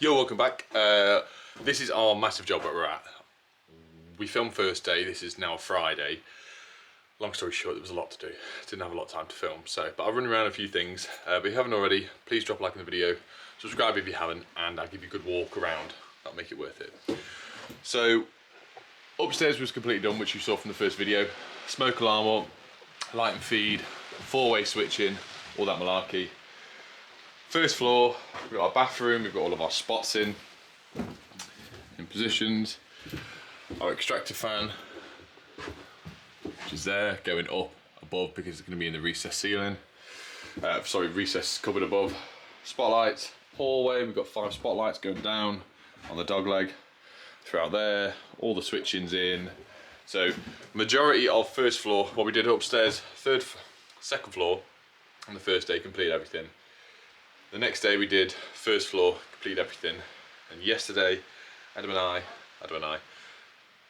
Yo, welcome back. This is our massive job where we're at. We filmed Thursday, this is now Friday. Long story short, there was a lot to do. Didn't have a lot of time to film, but I'll run around a few things. If you haven't already, please drop a like on the video, subscribe if you haven't, and I'll give you a good walk around. That'll make it worth it. So, upstairs was completely done, which you saw from the first video. Smoke alarm up, light and feed, four-way switching, all that malarkey. First floor, we've got our bathroom, we've got all of our spots in positions. Our extractor fan, which is there, going up above because it's going to be in the recessed ceiling. Recessed cupboard above. Spotlights, hallway, we've got 5 spotlights going down on the dog leg throughout there. All the switching's in. So, majority of first floor, what we did upstairs, second floor, on the first day, completed everything. The next day we did first floor, complete everything, and yesterday Adam and I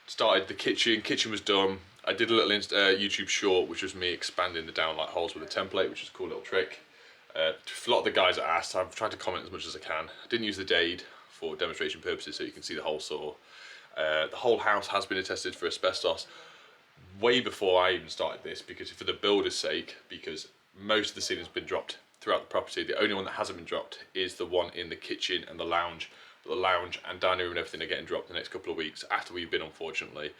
started the kitchen. Kitchen was done. I did a little YouTube short, which was me expanding the downlight holes with a template, which is a cool little trick. A lot of the guys that asked, I've tried to comment as much as I can. I didn't use the Dade for demonstration purposes, so you can see the hole saw. The whole house has been attested for asbestos way before I even started this, because for the builder's sake, because most of the ceiling's been dropped throughout the property. The only one that hasn't been dropped is the one in the kitchen and the lounge. But the lounge and dining room and everything are getting dropped the next couple of weeks after we've been, unfortunately.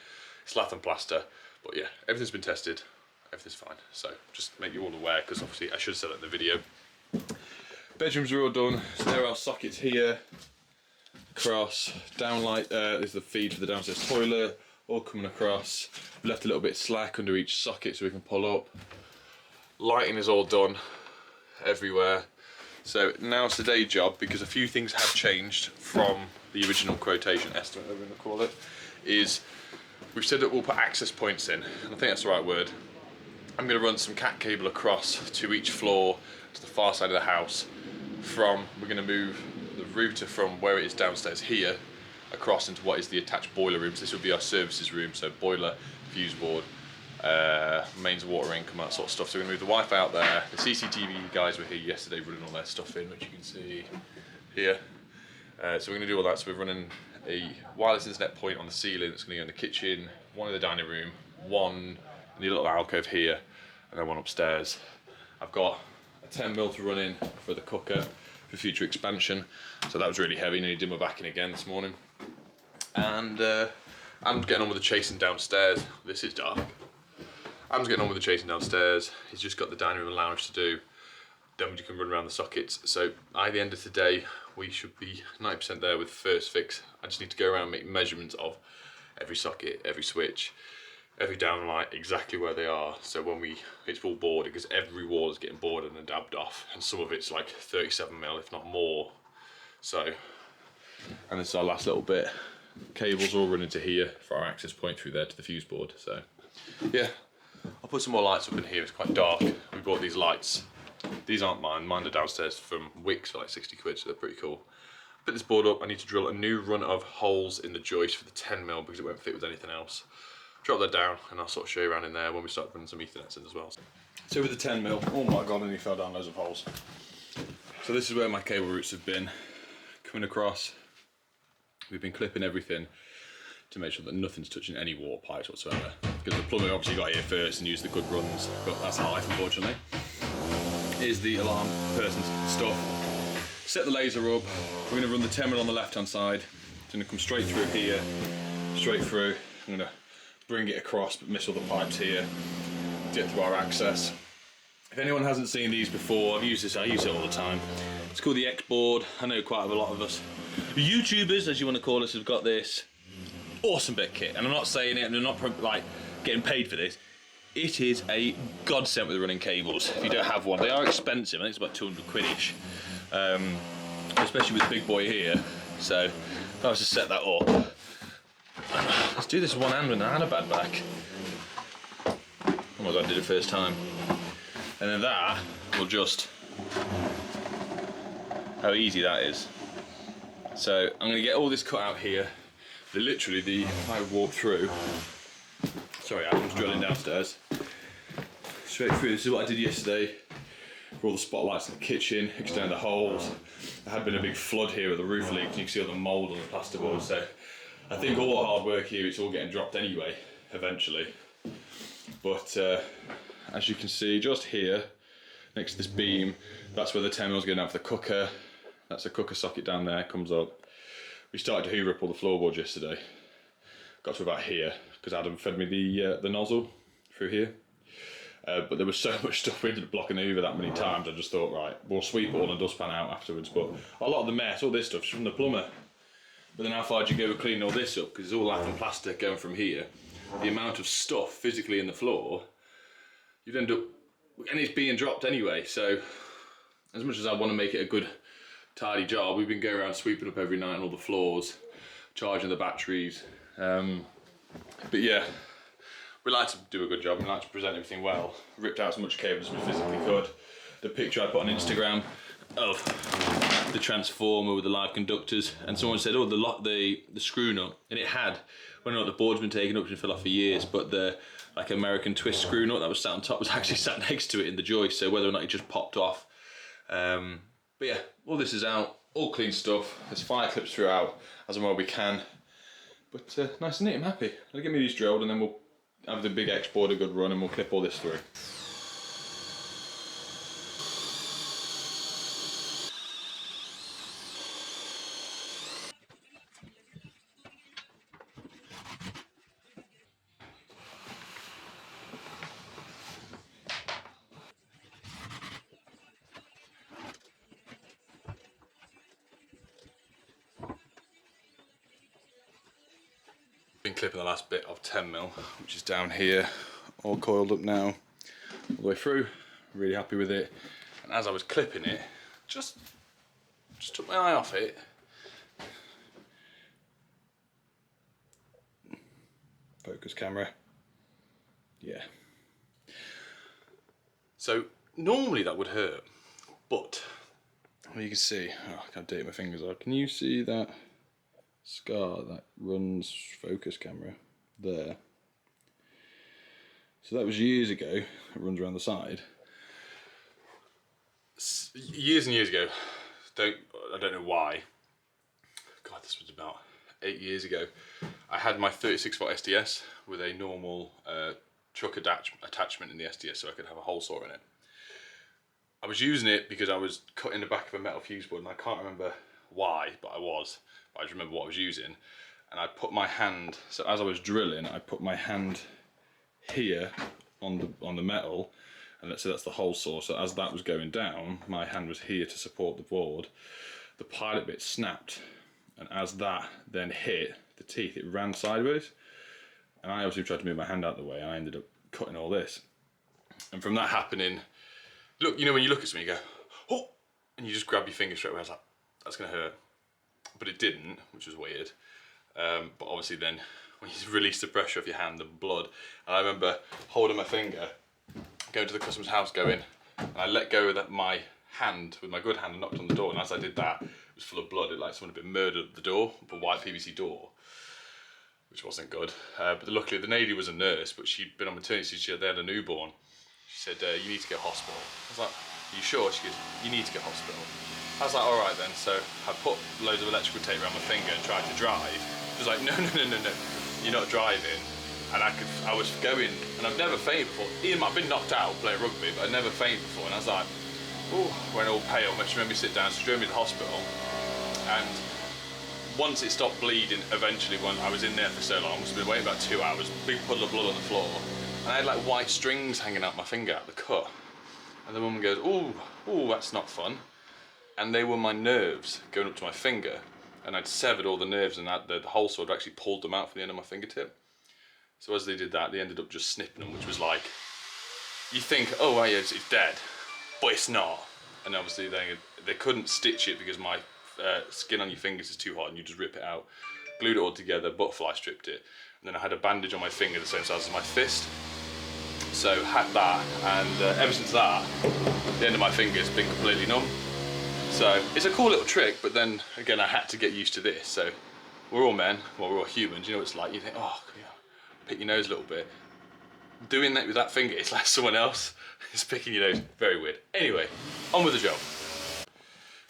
It's lath and plaster. But yeah, everything's been tested. Everything's fine. So just make you all aware, because obviously I should have said it in the video. Bedrooms are all done. So there are our sockets here. Across. Downlight, there's the feed for the downstairs toilet. All coming across. We left a little bit slack under each socket so we can pull up. Lighting is all done everywhere. So now it's the day job, because a few things have changed from the original quotation estimate, we're going to call it, is we've said that we'll put access points in, and I think that's the right word. I'm going to run some cat cable across to each floor to the far side of the house. We're going to move the router from where it is downstairs here across into what is the attached boiler room. So this will be our services room, so boiler, fuse board, mains, water income, that sort of stuff. So we're going to move the Wi-Fi out there. The CCTV guys were here yesterday running all their stuff in, which you can see here. So we're going to do all that. So we're running a wireless internet point on the ceiling that's going to go in the kitchen, one in the dining room, one in the little alcove here, and then one upstairs. I've got a 10mm to run in for the cooker for future expansion. So that was really heavy, nearly did my backing again this morning. And I'm getting on with the chasing downstairs. This is dark. Adam's getting on with the chasing downstairs. He's just got the dining room and lounge to do. Then we can run around the sockets. So by the end of today, we should be 90% there with the first fix. I just need to go around and make measurements of every socket, every switch, every downlight, exactly where they are. So when it's full board, because every wall is getting boarded and dabbed off, and some of it's like 37mm, if not more. So, and this is our last little bit. Cables all running to here for our access point through there to the fuse board. So, yeah. I'll put some more lights up in here. It's quite dark. We bought these lights. These aren't mine. Mine are downstairs from Wix for like 60 quid, so they're pretty cool. Put this board up. I need to drill a new run of holes in the joist for the 10mm because it won't fit with anything else. Drop that down and I'll sort of show you around in there when we start putting some Ethernets in as well. So with the 10mm, oh my god, and he fell down loads of holes. So this is where my cable routes have been. Coming across. We've been clipping everything to make sure that nothing's touching any water pipes whatsoever. Because the plumber obviously got here first and used the good runs, but that's life, unfortunately. Here's the alarm person's stuff. Set the laser up. We're going to run the 10mm on the left-hand side. It's going to come straight through here, straight through. I'm going to bring it across, but miss all the pipes here. Get through our access. If anyone hasn't seen these before, I use it all the time. It's called the X board. I know quite a lot of us YouTubers, as you want to call us, have got this awesome bit of kit, and I'm not saying it, and I'm not like getting paid for this. It is a godsend with running cables. If you don't have one, they are expensive. I think it's about 200 quid-ish, especially with the big boy here. So if I was to set that up, let's do this with one hand when I had a bad back. Oh my god, I did it first time. And then that will just, how easy that is. So I'm going to get all this cut out here. I walk through. Sorry, Adam's drilling downstairs. Straight through. This is what I did yesterday. for all the spotlights in the kitchen, extend the holes. There had been a big flood here with the roof leak, and you can see all the mould on the plasterboard, so I think all the hard work here, it's all getting dropped anyway, eventually. But as you can see, just here, next to this beam, that's where the 10mm going down for the cooker. That's a cooker socket down there, comes up. We started to hoover up all the floorboards yesterday. Got to about here, because Adam fed me the nozzle through here. But there was so much stuff we ended up blocking the hoover that many times, I just thought, right, we'll sweep it all and dustpan out afterwards. But a lot of the mess, all this stuff's from the plumber. But then how far do you go with cleaning all this up? Because it's all lath and plastic going from here. The amount of stuff physically in the floor, you'd end up, and it's being dropped anyway, so as much as I want to make it a good tidy job, we've been going around sweeping up every night on all the floors, charging the batteries. But yeah, we like to do a good job, we like to present everything well. Ripped out as much cable as we physically could. The picture I put on Instagram of the transformer with the live conductors, and someone said, oh, the screw nut, and it had, well, not the board's been taken up and fell off for years, but the like American twist screw nut that was sat on top was actually sat next to it in the joist, so whether or not it just popped off. But yeah, all this is out, all clean stuff. There's fire clips throughout as and well we can. But nice and neat, I'm happy. I'll get me these drilled and then we'll have the big X board a good run and we'll clip all this through. Been clipping the last bit of 10mm, which is down here, all coiled up now, all the way through. Really happy with it. And as I was clipping it, just took my eye off it. Focus camera. Yeah. So normally that would hurt, but you can see, oh, I can't date my fingers out. Can you see that scar that runs focus camera there? So that was years ago. It runs around the side. Years and years ago. I don't know why. God, this was about 8 years ago. I had my 36-volt SDS with a normal chuck attachment in the SDS, so I could have a hole saw in it. I was using it because I was cutting the back of a metal fuse board, and I can't remember why, but I just remember what I was using. And I put my hand, so as I was drilling, I put my hand here on the metal, and let's say that's the hole saw. So as that was going down, my hand was here to support the board. The pilot bit snapped, and as that then hit the teeth, it ran sideways. And I obviously tried to move my hand out of the way, and I ended up cutting all this. And from that happening, look, you know when you look at something, you go, oh, and you just grab your finger straight away. I was like, that's gonna hurt. But it didn't, which was weird. But obviously then, when you release the pressure of your hand, the blood, and I remember holding my finger, going to the customer's house, and I let go of my hand, with my good hand, and knocked on the door, and as I did that, it was full of blood. It like someone had been murdered at the door, a white PVC door, which wasn't good. But luckily the lady was a nurse, but she'd been on maternity, they had a newborn. She said, you need to get hospital. I was like, are you sure? She goes, you need to get hospital. I was like, all right then. So I put loads of electrical tape around my finger and tried to drive. She was like, no, you're not driving. And I was going, and I've never fainted before. I've been knocked out playing rugby, but I'd never fainted before. And I was like, oh, went all pale. She made me sit down, she drove me to the hospital. And once it stopped bleeding, eventually, when I was in there for so long, I must have been waiting about 2 hours, big puddle of blood on the floor. And I had like white strings hanging out my finger out the cut. And the woman goes, oh, that's not fun. And they were my nerves going up to my finger, and I'd severed all the nerves, and the hole saw had actually pulled them out from the end of my fingertip. So as they did that, they ended up just snipping them, which was like, you think, oh well, yeah, it's dead, but it's not. And obviously they couldn't stitch it because my skin on your fingers is too hot, and you just rip it out. Glued it all together, butterfly stripped it, and then I had a bandage on my finger the same size as my fist. So had that, and ever since that, the end of my finger's been completely numb. So it's a cool little trick, but then again I had to get used to this. So we're all men, well we're all humans, you know what it's like, you think, oh, yeah, pick your nose a little bit. doing that with that finger, it's like someone else is picking your nose. Very weird. Anyway, on with the job.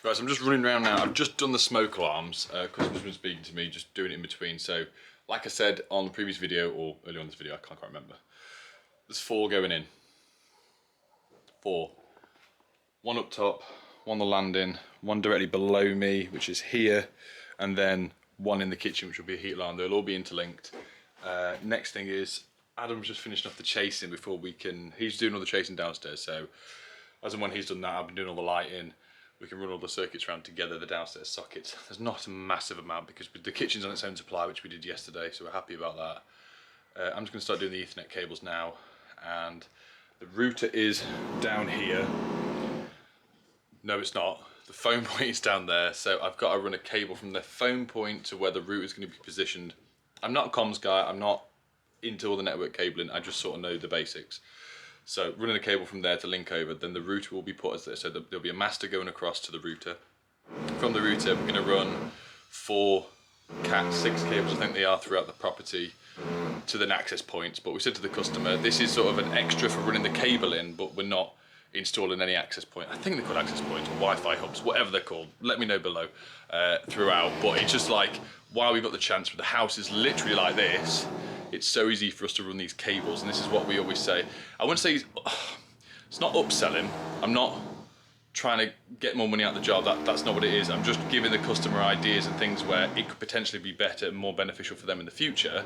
Right, so I'm just running around now. I've just done the smoke alarms. Customer's been speaking to me, just doing it in between. So, like I said on the previous video, or earlier on this video, I can't quite remember. There's 4 going in. 4. 1 up top, 1 on the landing, 1 directly below me, which is here, and then 1 in the kitchen, which will be a heat alarm. They'll all be interlinked. Next thing is, Adam's just finishing off the chasing before we can, he's doing all the chasing downstairs, so as and when he's done that, I've been doing all the lighting. We can run all the circuits around together, the downstairs sockets. There's not a massive amount because the kitchen's on its own supply, which we did yesterday, so we're happy about that. I'm just going to start doing the Ethernet cables now, and the router is down here. No, it's not. The phone point is down there, so I've got to run a cable from the phone point to where the router is going to be positioned. I'm not a comms guy, I'm not into all the network cabling, I just sort of know the basics. So running a cable from there to link over, then the router will be put as this, so there'll be a master going across to the router. From the router, we're going to run 4 Cat 6 cables, I think they are, throughout the property to the access points. But we said to the customer, this is sort of an extra for running the cable in, but we're not installing any access point. I think they're called access points, or Wi-Fi hubs, whatever they're called. Let me know below throughout. But it's just like, while we've got the chance, the house is literally like this, it's so easy for us to run these cables, and this is what we always say. I wouldn't say it's not upselling. I'm not trying to get more money out of the job. That's not what it is. I'm just giving the customer ideas and things where it could potentially be better and more beneficial for them in the future.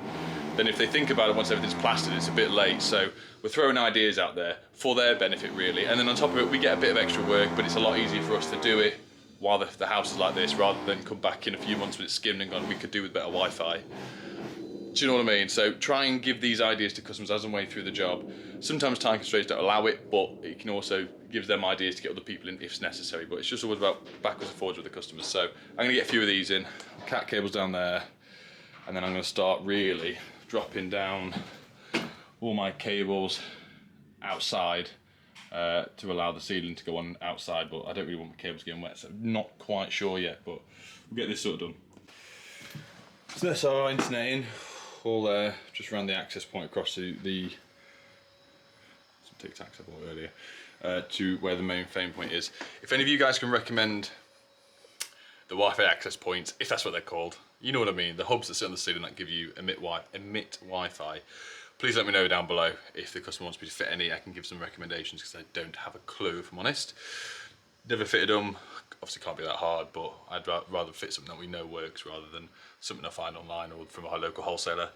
Then if they think about it once everything's plastered, it's a bit late. So we're throwing ideas out there for their benefit, really. And then on top of it, we get a bit of extra work, but it's a lot easier for us to do it while the house is like this, rather than come back in a few months when it's skimmed and gone, we could do with better Wi-Fi. Do you know what I mean? So try and give these ideas to customers as and way through the job. Sometimes time constraints don't allow it, but it can also give them ideas to get other people in if it's necessary. But it's just always about backwards and forwards with the customers. So I'm going to get a few of these in. Cat cables down there, and then I'm going to start really dropping down all my cables outside to allow the ceiling to go on outside. But I don't really want my cables getting wet, so I'm not quite sure yet. But we'll get this sort of done. So that's our interneting. All there, just ran the access point across to the Tic Tacs I bought earlier, to where the main phone point is. If any of you guys can recommend the Wi-Fi access points, if that's what they're called, you know what I mean, the hubs that sit on the ceiling that give you emit Wi-Fi, please let me know down below. If the customer wants me to fit any, I can give some recommendations, because I don't have a clue, if I'm honest. Never fitted them, obviously can't be that hard, but I'd rather fit something that we know works rather than something I find online or from a local wholesaler.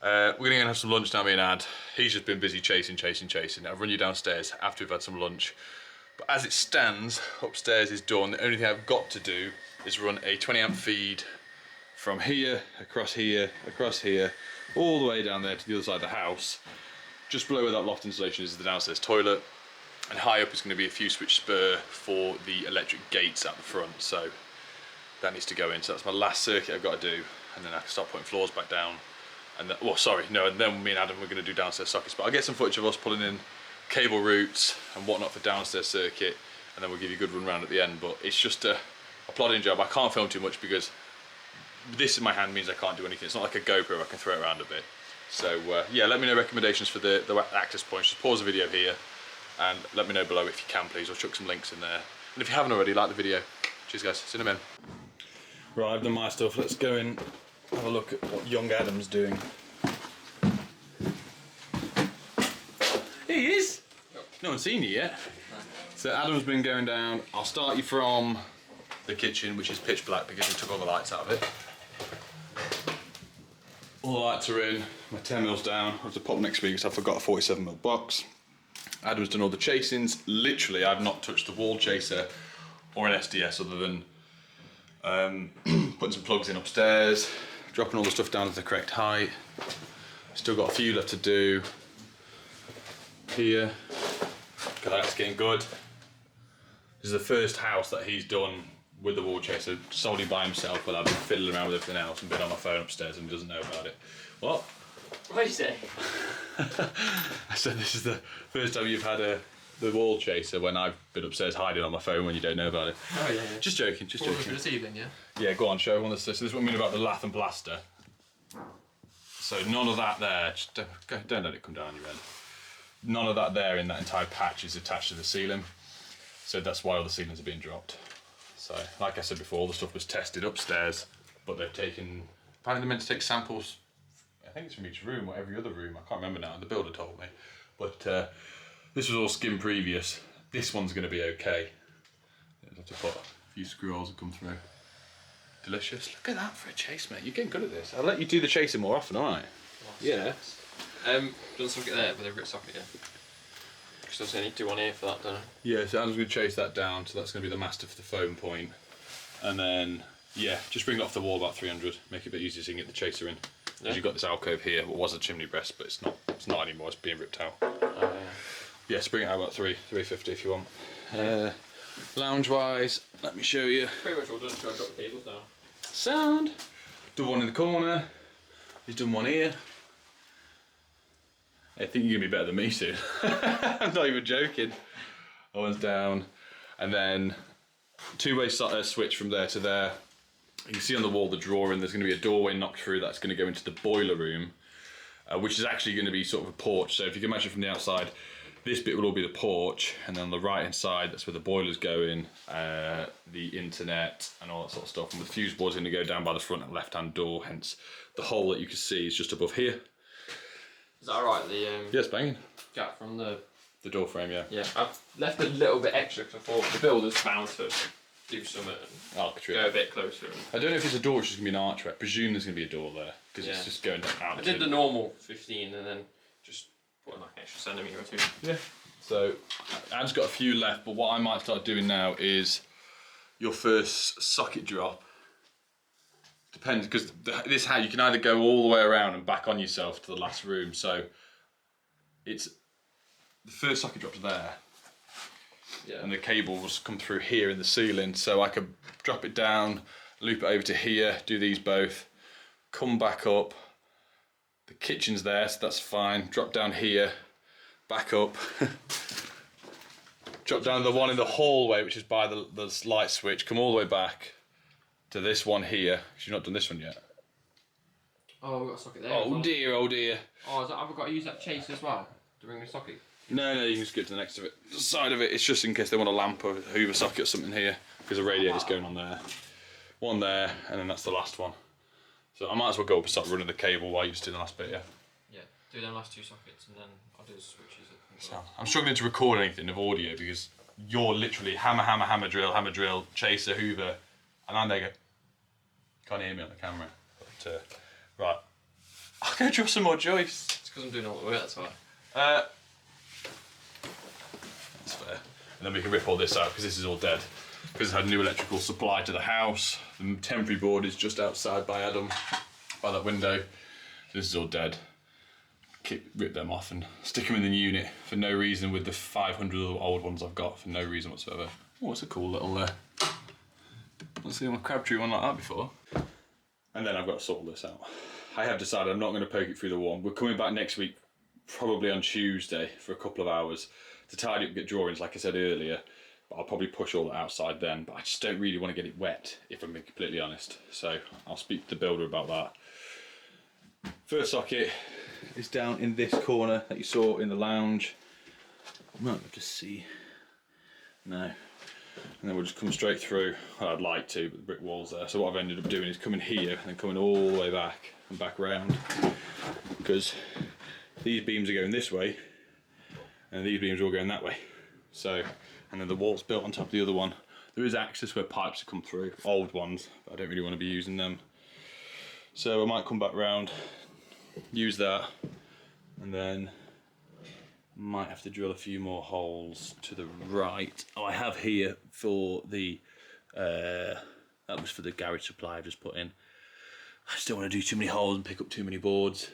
We're going to go and have some lunch now, me and Ad. He's just been busy chasing. I'll run you downstairs after we've had some lunch. But as it stands, upstairs is done. The only thing I've got to do is run a 20 amp feed from here, across here, all the way down there to the other side of the house. Just below where that loft installation is the downstairs toilet. And high up is going to be a few switch spur for the electric gates out the front, so that needs to go in. So that's my last circuit I've got to do, and then I can start putting floors back down. And then, well, sorry, no, and then me and Adam we're going to do downstairs sockets. But I'll get some footage of us pulling in cable routes and whatnot for downstairs circuit, and then we'll give you a good run round at the end. But it's just a plodding job. I can't film too much because this in my hand means I can't do anything. It's not like a GoPro, I can throw it around a bit. So yeah, let me know recommendations for the access points. Just pause the video here and let me know below if you can, please. I'll chuck some links in there. And if you haven't already, like the video. Cheers guys, see you in a minute. Right, I've done my stuff. Let's go and have a look at what young Adam's doing. Here he is! No one's seen you yet. So Adam's been going down. I'll start you from the kitchen, which is pitch black because we took all the lights out of it. All the lights are in, my 10mm down. I have to pop next week because I forgot a 47mm box. Adam's done all the chasings. Literally, I've not touched the wall chaser or an SDS other than putting some plugs in upstairs, dropping all the stuff down to the correct height. Still got a few left to do here. That's getting good. This is the first house that he's done with the wall chaser solely by himself, but I've been fiddling around with everything else and been on my phone upstairs and he doesn't know about it. What? What did you say? I said this is the first time you've had the wall chaser when I've been upstairs hiding on my phone when you don't know about it. Oh yeah, yeah. Just joking, just What joking. for this evening, yeah? Yeah, go on, show everyone this. So this is what I mean about the lath and plaster. So none of that there, just don't let it come down your head. none of that there in that entire patch is attached to the ceiling. So that's why all the ceilings are being dropped. So, like I said before, all the stuff was tested upstairs, but they've taken, apparently they're meant to take samples, I think it's from each room or every other room, I can't remember now, the builder told me. But this was all skin previous. This one's going to be okay. I'll have to put a few screw holes that come through. Delicious. Look at that for a chase, mate. You're getting good at this. I'll let you do the chasing more often, alright? Yeah. Don't socket there with a grit socket, yeah. Because I need to do one here for that, don't I? Yeah, so Adam's going to chase that down, so that's going to be the master for the foam point. And then, yeah, just bring it off the wall about 300, make it a bit easier so you can get the chaser in. Because Yeah. you've got this alcove here, what was a chimney breast, but it's not anymore, it's being ripped out. Oh, yeah. Yeah, so bring it out about 350 if you want. Lounge-wise, let me show you. Pretty much all done, so I've got the cables now. Sound. Done one in the corner. He's done one here. I think you're gonna be better than me soon. I'm not even joking. That one's down. And then two-way switch from there to there. You can see on the wall the drawing, there's gonna be a doorway knocked through that's gonna go into the boiler room, which is actually gonna be sort of a porch. So if you can imagine from the outside, this bit will all be the porch, and then on the right hand side, that's where the boilers go in, the internet and all that sort of stuff. And the fuse board's going to go down by the front and left hand door, hence the hole that you can see is just above here. Is that alright, the Yes, banging. gap from the door frame, yeah. Yeah, I've left a little bit extra because I thought the builder's bound to do something and go a bit closer. I don't know if it's a door, it's just going to be an archway. I presume there's going to be a door there, because Yeah. it's just going out. I did the normal 15 and then just put like an extra centimetre or two. Yeah. So, Ad's got a few left, but what I might start doing now is your first socket drop. Depends, because this how you can either go all the way around and back on yourself to the last room. So, it's the first socket drop's there. Yeah. And the cables come through here in the ceiling, so I could drop it down, loop it over to here, do these both, come back up. The kitchen's there, so that's fine. Drop down here, back up. Drop down the one in the hallway, which is by the light switch. Come all the way back to this one here. 'Cause you've not done this one yet. Oh, we've got a socket there. Oh dear, oh dear. Oh, have I got to use that chase as well to bring the socket? No, you can just get to the next of it. The side of it, it's just in case they want a lamp or a Hoover socket or something here, because the radiator's going on there. One there, and then that's the last one. So I might as well go up and start running the cable while you just do the last bit, yeah? Yeah, do them last two sockets and then I'll do the switches. So, I'm struggling to record anything of audio because you're literally hammer drill, chaser, Hoover, and I'm there go, can't hear me on the camera. But, right, I'll go draw some more joists. It's because I'm doing all the work, that's why. That's fair. And then we can rip all this out because this is all dead. Because it had new electrical supply to the house. The temporary board is just outside by Adam, by that window. This is all dead. Rip them off and stick them in the unit for no reason with the 500 old ones I've got for no reason whatsoever. Oh, it's a cool little, I've seen a Crabtree one like that before. And then I've got to sort all this out. I have decided I'm not going to poke it through the wall. We're coming back next week, probably on Tuesday, for a couple of hours to tidy up and get drawings, like I said earlier. But I'll probably push all that outside then, but I just don't really want to get it wet, if I'm being completely honest. So I'll speak to the builder about that. First socket is down in this corner that you saw in the lounge. You might be able to see. No. And then we'll just come straight through. Well, I'd like to, but the brick wall's there. So what I've ended up doing is coming here and then coming all the way back and back round. Because these beams are going this way and these beams are all going that way. So, and then the wall's built on top of the other one. There is access where pipes have come through, old ones, but I don't really want to be using them. So I might come back round, use that, and then might have to drill a few more holes to the right. Oh, I have here for the, that was for the garage supply I've just put in. I just don't want to do too many holes and pick up too many boards.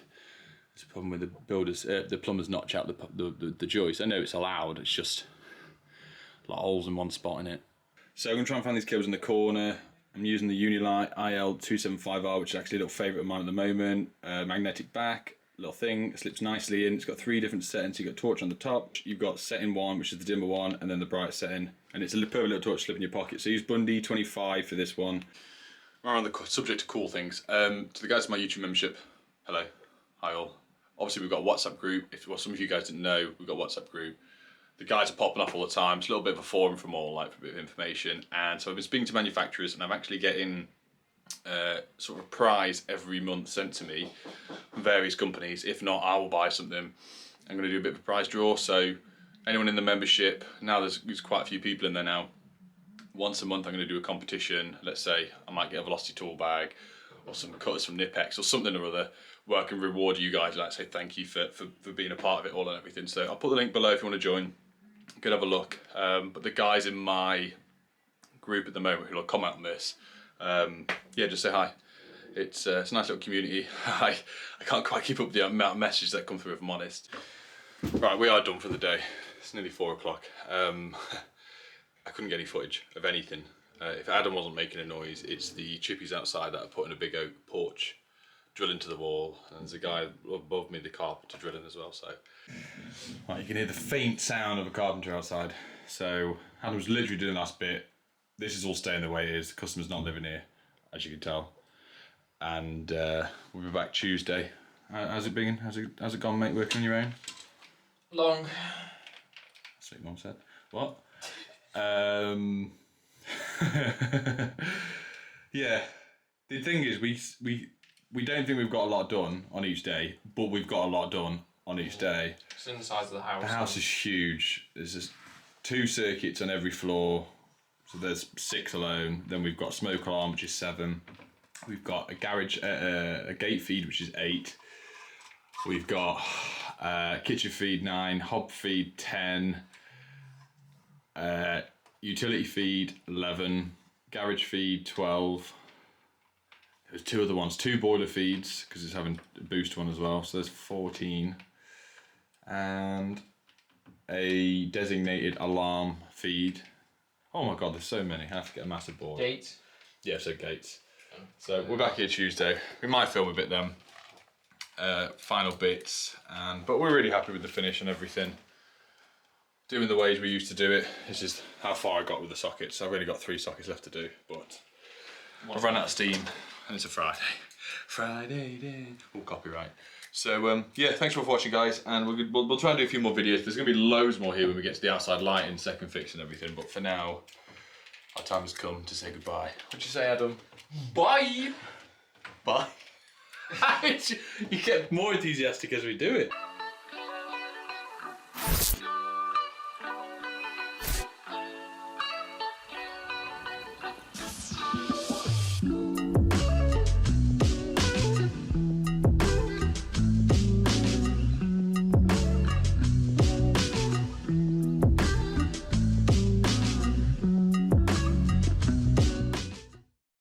It's a problem with the builders, the plumbers notch out the joist. I know it's allowed, it's just a lot of holes in one spot in it. So I'm going to try and find these cables in the corner. I'm using the Unilight IL275R, which is actually a little favourite of mine at the moment. Magnetic back, little thing, it slips nicely in. It's got 3 different settings. You've got torch on the top, you've got setting 1, which is the dimmer one, and then the bright setting. And it's a perfect little torch to slip in your pocket. So use Bundy 25 for this one. We're on the subject of cool things. To the guys in my YouTube membership, hello, hi all. Obviously we've got a WhatsApp group. If some of you guys didn't know, we've got a WhatsApp group. The guys are popping off all the time. It's a little bit of a forum from all, like, for a bit of information. And so I've been speaking to manufacturers, and I'm actually getting sort of a prize every month sent to me from various companies. If not, I will buy something. I'm going to do a bit of a prize draw. So anyone in the membership, now there's quite a few people in there now. Once a month I'm going to do a competition. Let's say I might get a Velocity tool bag or some cutters from Nipex or something or other, where I can reward you guys, like say thank you for being a part of it all and everything. So I'll put the link below if you want to join. You can have a look. But the guys in my group at the moment who will comment on this, yeah, just say hi. It's a nice little community. I can't quite keep up the amount of messages that come through, if I'm honest. Right, we are done for the day. It's nearly 4 o'clock. I couldn't get any footage of anything. If Adam wasn't making a noise, it's the chippies outside that are putting a big oak porch, drilling to the wall, and there's a guy above me, the carpenter, drilling as well. So, right, you can hear the faint sound of a carpenter outside. So Adam's literally doing the last bit. This is all staying the way it is. The customer's not living here, as you can tell. And we'll be back Tuesday. How's it been? How's it gone, mate? Working on your own? Long. That's what your mum said. What? Yeah. The thing is, we don't think we've got a lot done on each day, but we've got a lot done on each day. It's in the size of the house. The house is huge. There's just 2 circuits on every floor, so there's 6 alone. Then we've got smoke alarm, which is 7. We've got a garage, a gate feed, which is 8. We've got kitchen feed 9, hob feed 10, utility feed 11, garage feed 12. There's 2 other ones, 2 boiler feeds because it's having a boost one as well, so there's 14, and a designated alarm feed. Oh my god, there's so many. I have to get a massive board. Gate. Yeah, so gates. So we're back here Tuesday. We might film a bit then. Final bits, but we're really happy with the finish and everything. Doing the ways we used to do it. It's just how far I got with the sockets. I've only got 3 sockets left to do, but I've run out of steam and it's a Friday. Friday day. Oh, copyright. So yeah, thanks for watching, guys, and we'll try and do a few more videos. There's going to be loads more here when we get to the outside lighting, second fix and everything, but for now, our time has come to say goodbye. What'd you say, Adam? Bye! Bye. You get more enthusiastic as we do it.